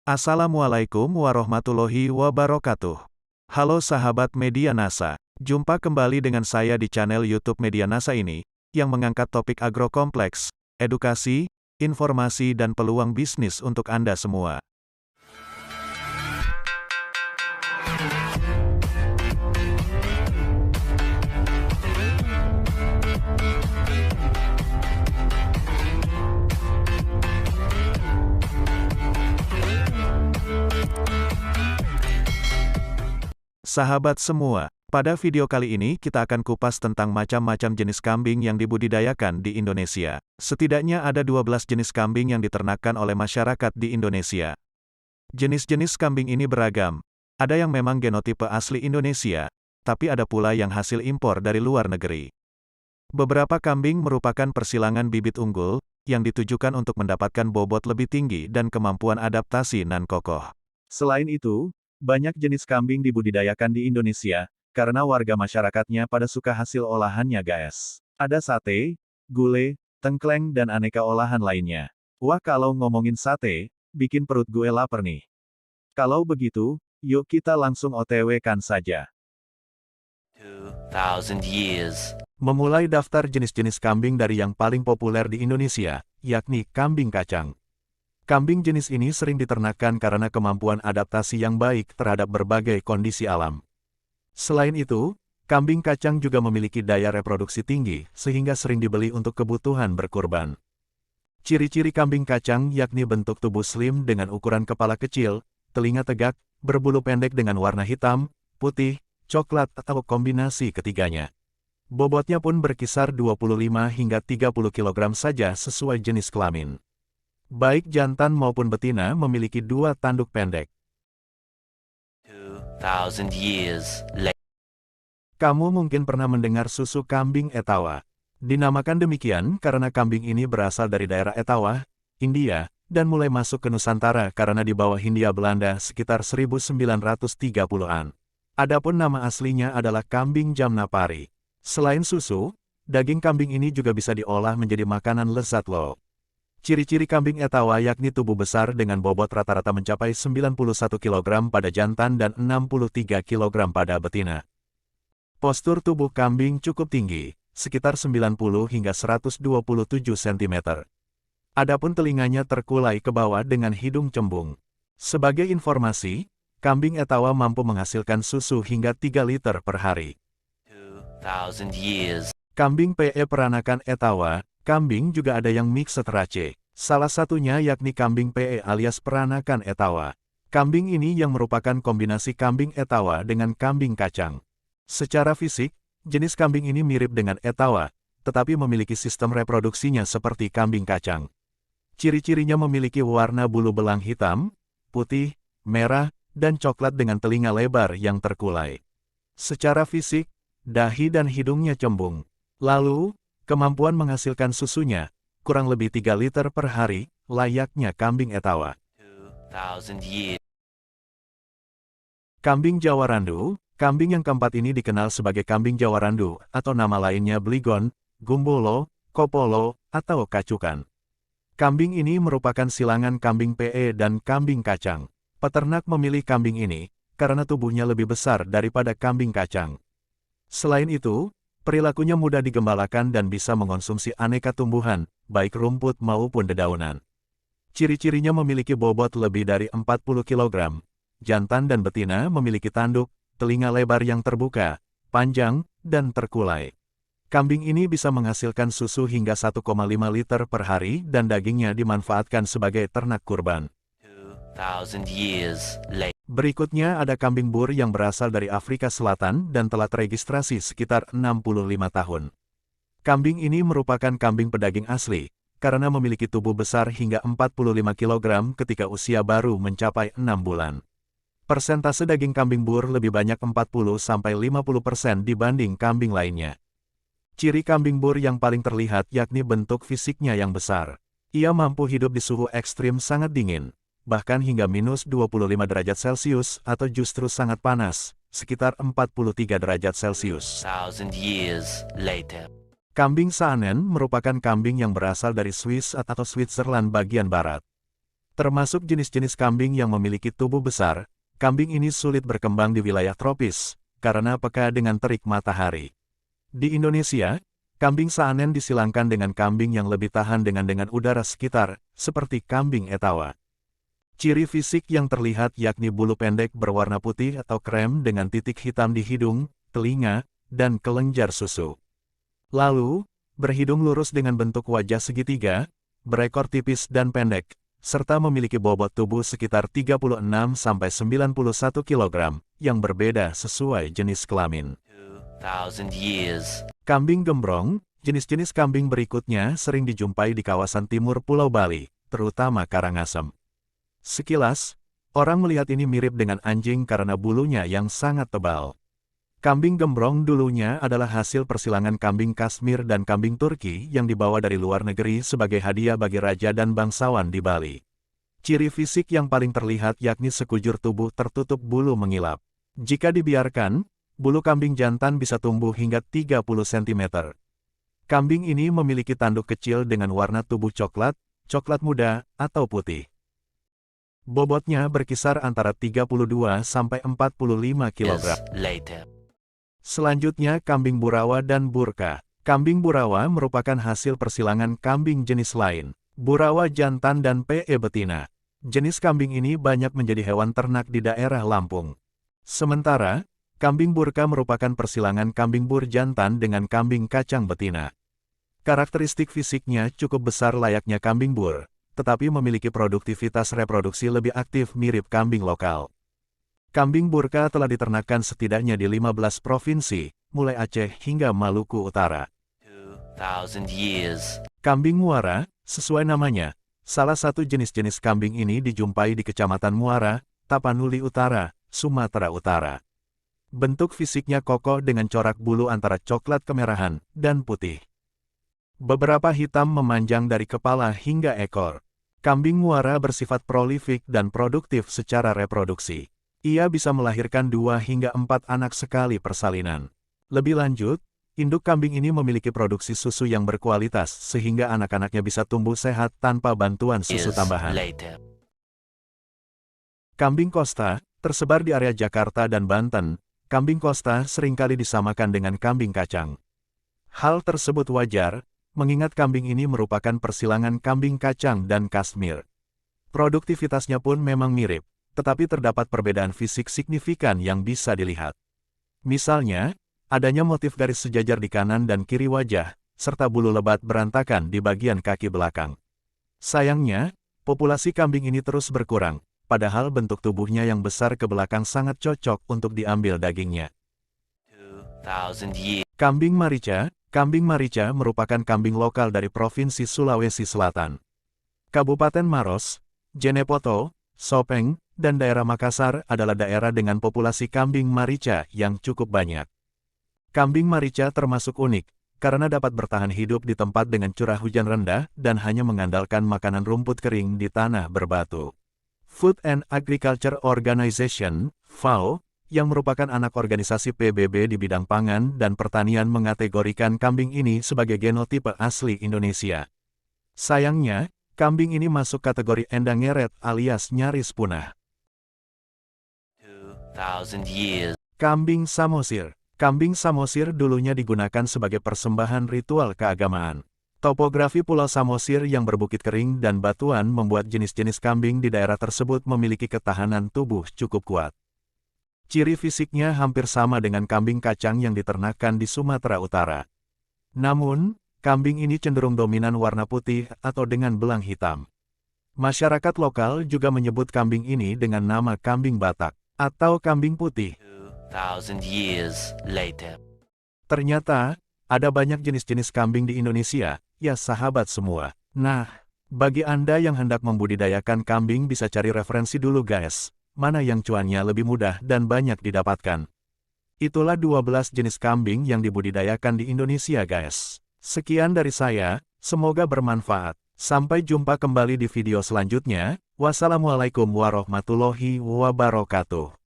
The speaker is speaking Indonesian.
Assalamualaikum warahmatullahi wabarakatuh. Halo sahabat Media NASA, jumpa kembali dengan saya di channel YouTube Media NASA ini, yang mengangkat topik agrokompleks, edukasi, informasi dan peluang bisnis untuk Anda semua. Sahabat semua, pada video kali ini kita akan kupas tentang macam-macam jenis kambing yang dibudidayakan di Indonesia. Setidaknya ada 12 jenis kambing yang diternakkan oleh masyarakat di Indonesia. Jenis-jenis kambing ini beragam. Ada yang memang genotipe asli Indonesia, tapi ada pula yang hasil impor dari luar negeri. Beberapa kambing merupakan persilangan bibit unggul, yang ditujukan untuk mendapatkan bobot lebih tinggi dan kemampuan adaptasi nan kokoh. Selain itu, banyak jenis kambing dibudidayakan di Indonesia, karena warga masyarakatnya pada suka hasil olahannya guys. Ada sate, gulai, tengkleng dan aneka olahan lainnya. Wah kalau ngomongin sate, bikin perut gue lapar nih. Kalau begitu, yuk kita langsung OTW kan saja. 2000 years. Memulai daftar jenis-jenis kambing dari yang paling populer di Indonesia, yakni kambing kacang. Kambing jenis ini sering diternakkan karena kemampuan adaptasi yang baik terhadap berbagai kondisi alam. Selain itu, kambing kacang juga memiliki daya reproduksi tinggi, sehingga sering dibeli untuk kebutuhan berkurban. Ciri-ciri kambing kacang yakni bentuk tubuh slim dengan ukuran kepala kecil, telinga tegak, berbulu pendek dengan warna hitam, putih, coklat atau kombinasi ketiganya. Bobotnya pun berkisar 25 hingga 30 kg saja sesuai jenis kelamin. Baik jantan maupun betina memiliki dua tanduk pendek. 2000 years later. Kamu mungkin pernah mendengar susu kambing Etawa. Dinamakan demikian karena kambing ini berasal dari daerah Etawa, India, dan mulai masuk ke Nusantara karena di bawah Hindia Belanda sekitar 1930-an. Adapun nama aslinya adalah kambing Jamnapari. Selain susu, daging kambing ini juga bisa diolah menjadi makanan lezat loh. Ciri-ciri kambing Etawa yakni tubuh besar dengan bobot rata-rata mencapai 91 kg pada jantan dan 63 kg pada betina. Postur tubuh kambing cukup tinggi, sekitar 90 hingga 127 cm. Adapun telinganya terkulai ke bawah dengan hidung cembung. Sebagai informasi, kambing Etawa mampu menghasilkan susu hingga 3 liter per hari. 2000 years. Kambing PE peranakan Etawa. Kambing juga ada yang mixed race. Salah satunya yakni kambing PE alias peranakan Etawa. Kambing ini yang merupakan kombinasi kambing Etawa dengan kambing kacang. Secara fisik, jenis kambing ini mirip dengan Etawa, tetapi memiliki sistem reproduksinya seperti kambing kacang. Ciri-cirinya memiliki warna bulu belang hitam, putih, merah, dan coklat dengan telinga lebar yang terkulai. Secara fisik, dahi dan hidungnya cembung. Lalu, kemampuan menghasilkan susunya, kurang lebih 3 liter per hari, layaknya kambing Etawa. 2000 years. Kambing Jawa Randu. Kambing yang keempat ini dikenal sebagai kambing Jawa Randu, atau nama lainnya Bligon, Gumbolo, Kopolo, atau Kacukan. Kambing ini merupakan silangan kambing PE dan kambing kacang. Peternak memilih kambing ini, karena tubuhnya lebih besar daripada kambing kacang. Selain itu, perilakunya mudah digembalakan dan bisa mengonsumsi aneka tumbuhan, baik rumput maupun dedaunan. Ciri-cirinya memiliki bobot lebih dari 40 kg. Jantan dan betina memiliki tanduk, telinga lebar yang terbuka, panjang, dan terkulai. Kambing ini bisa menghasilkan susu hingga 1,5 liter per hari dan dagingnya dimanfaatkan sebagai ternak kurban. 2000 years later. Berikutnya ada kambing bur yang berasal dari Afrika Selatan dan telah teregistrasi sekitar 65 tahun. Kambing ini merupakan kambing pedaging asli, karena memiliki tubuh besar hingga 45 kg ketika usia baru mencapai 6 bulan. Persentase daging kambing bur lebih banyak 40-50% dibanding kambing lainnya. Ciri kambing bur yang paling terlihat yakni bentuk fisiknya yang besar. Ia mampu hidup di suhu ekstrim sangat dingin, bahkan hingga minus 25 derajat Celcius atau justru sangat panas, sekitar 43 derajat Celcius. 2000 years later. Kambing Saanen merupakan kambing yang berasal dari Swiss atau Switzerland bagian barat. Termasuk jenis-jenis kambing yang memiliki tubuh besar, kambing ini sulit berkembang di wilayah tropis, karena peka dengan terik matahari. Di Indonesia, kambing Saanen disilangkan dengan kambing yang lebih tahan dengan udara sekitar, seperti kambing Etawa. Ciri fisik yang terlihat yakni bulu pendek berwarna putih atau krem dengan titik hitam di hidung, telinga, dan kelenjar susu. Lalu, berhidung lurus dengan bentuk wajah segitiga, berekor tipis dan pendek, serta memiliki bobot tubuh sekitar 36-91 kg, yang berbeda sesuai jenis kelamin. 2,000 years. Kambing gembrong, jenis-jenis kambing berikutnya sering dijumpai di kawasan timur Pulau Bali, terutama Karangasem. Sekilas, orang melihat ini mirip dengan anjing karena bulunya yang sangat tebal. Kambing gembrong dulunya adalah hasil persilangan kambing Kashmir dan kambing Turki yang dibawa dari luar negeri sebagai hadiah bagi raja dan bangsawan di Bali. Ciri fisik yang paling terlihat yakni sekujur tubuh tertutup bulu mengilap. Jika dibiarkan, bulu kambing jantan bisa tumbuh hingga 30 cm. Kambing ini memiliki tanduk kecil dengan warna tubuh coklat, coklat muda, atau putih. Bobotnya berkisar antara 32-45 kg. Later. Selanjutnya kambing Burawa dan Burka. Kambing Burawa merupakan hasil persilangan kambing jenis lain, Burawa jantan dan PE betina. Jenis kambing ini banyak menjadi hewan ternak di daerah Lampung. Sementara, kambing Burka merupakan persilangan kambing bur jantan dengan kambing kacang betina. Karakteristik fisiknya cukup besar layaknya kambing bur, tetapi memiliki produktivitas reproduksi lebih aktif mirip kambing lokal. Kambing Burka telah diternakkan setidaknya di 15 provinsi, mulai Aceh hingga Maluku Utara. 2,000 years. Kambing Muara, sesuai namanya, salah satu jenis-jenis kambing ini dijumpai di Kecamatan Muara, Tapanuli Utara, Sumatera Utara. Bentuk fisiknya kokoh dengan corak bulu antara coklat kemerahan dan putih. Beberapa hitam memanjang dari kepala hingga ekor. Kambing Muara bersifat prolifik dan produktif secara reproduksi. Ia bisa melahirkan 2 hingga 4 anak sekali persalinan. Lebih lanjut, induk kambing ini memiliki produksi susu yang berkualitas sehingga anak-anaknya bisa tumbuh sehat tanpa bantuan susu tambahan. Kambing Kosta, tersebar di area Jakarta dan Banten, kambing Kosta seringkali disamakan dengan kambing kacang. Hal tersebut wajar, mengingat kambing ini merupakan persilangan kambing kacang dan Kashmir. Produktivitasnya pun memang mirip, tetapi terdapat perbedaan fisik signifikan yang bisa dilihat. Misalnya, adanya motif garis sejajar di kanan dan kiri wajah, serta bulu lebat berantakan di bagian kaki belakang. Sayangnya, populasi kambing ini terus berkurang, padahal bentuk tubuhnya yang besar ke belakang sangat cocok untuk diambil dagingnya. 2,000 years. Kambing Marica. Kambing Marica merupakan kambing lokal dari Provinsi Sulawesi Selatan. Kabupaten Maros, Jenepoto, Sopeng, dan daerah Makassar adalah daerah dengan populasi kambing Marica yang cukup banyak. Kambing Marica termasuk unik, karena dapat bertahan hidup di tempat dengan curah hujan rendah dan hanya mengandalkan makanan rumput kering di tanah berbatu. Food and Agriculture Organization, FAO, yang merupakan anak organisasi PBB di bidang pangan dan pertanian mengategorikan kambing ini sebagai genotipe asli Indonesia. Sayangnya, kambing ini masuk kategori endang ngeret alias nyaris punah. 2,000 years. Kambing Samosir. Kambing Samosir dulunya digunakan sebagai persembahan ritual keagamaan. Topografi Pulau Samosir yang berbukit kering dan batuan membuat jenis-jenis kambing di daerah tersebut memiliki ketahanan tubuh cukup kuat. Ciri fisiknya hampir sama dengan kambing kacang yang diternakkan di Sumatera Utara. Namun, kambing ini cenderung dominan warna putih atau dengan belang hitam. Masyarakat lokal juga menyebut kambing ini dengan nama kambing Batak atau kambing putih. 2,000 years later. Ternyata, ada banyak jenis-jenis kambing di Indonesia, ya sahabat semua. Nah, bagi Anda yang hendak membudidayakan kambing bisa cari referensi dulu guys, mana yang cuannya lebih mudah dan banyak didapatkan. Itulah 12 jenis kambing yang dibudidayakan di Indonesia guys. Sekian dari saya, semoga bermanfaat. Sampai jumpa kembali di video selanjutnya. Wassalamualaikum warahmatullahi wabarakatuh.